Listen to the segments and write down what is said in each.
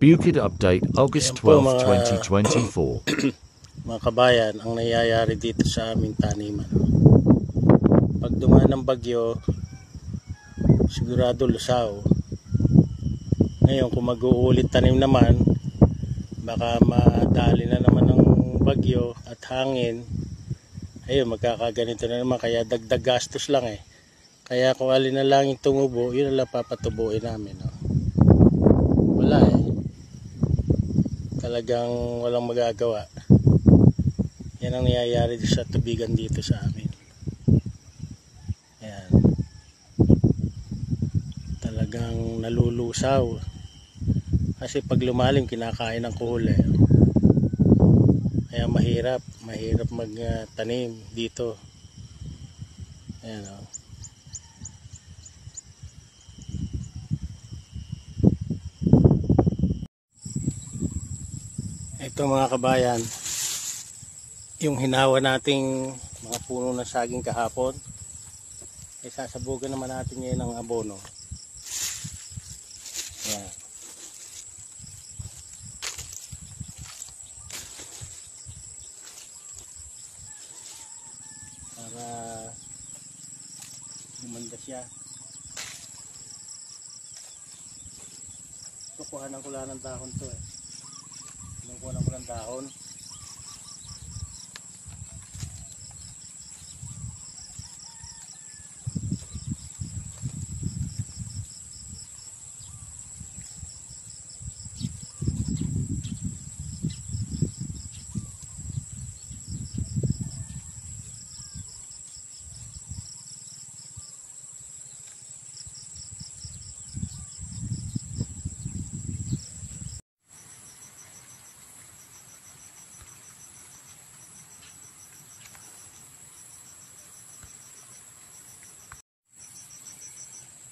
Bukid Update, August 12, 2024. Mga kabayan, ang nangyayari dito sa aming taniman. Pag dumaan ng bagyo, sigurado lusaw. Ngayon, kung mag-uulit tanim naman, baka madali na naman ng bagyo at hangin. Ayun, magkakaganito na naman, kaya dagdag gastos lang eh. Kaya kung alin na lang yung tumubo, yun na lang papatubuin namin. No? Wala eh. Talagang walang magagawa. Yan ang nangyayari sa tubigan dito sa amin. Ayan. Talagang nalulusaw. Kasi pag lumalim, kinakain ng kuhol eh. Kaya mahirap magtanim dito. Ayan o. Ito mga kabayan, yung hinawa nating mga puno ng saging kahapon, ay sasabugan naman natin ngayon ng abono. Ayan. Para gumanda siya. Kukuhanan ko lang ng dahon to eh. Kukuhanan ko ng dahon.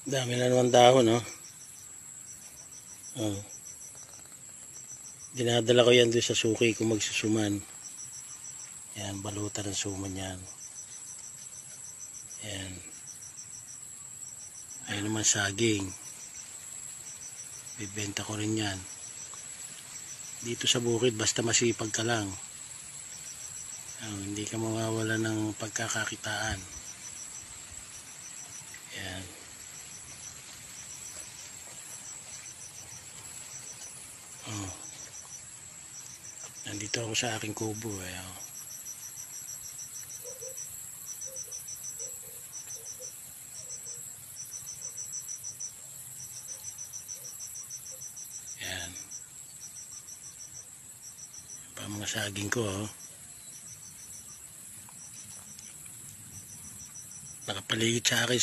Dami na naman dahon, no? Oh. Dinadala ko yan doon sa suki kung magsusuman. Yan, balutan ng suman yan. Yan. Ayun naman saging. Bibenta ko rin yan. Dito sa bukid, basta masipag ka lang. Hindi ka mawawala ng pagkakakitaan. Yan. Oh. Nandito ako sa aking kubo eh. Oh. Yan. Pa mga saging ko oh. Nakapaligid sa akin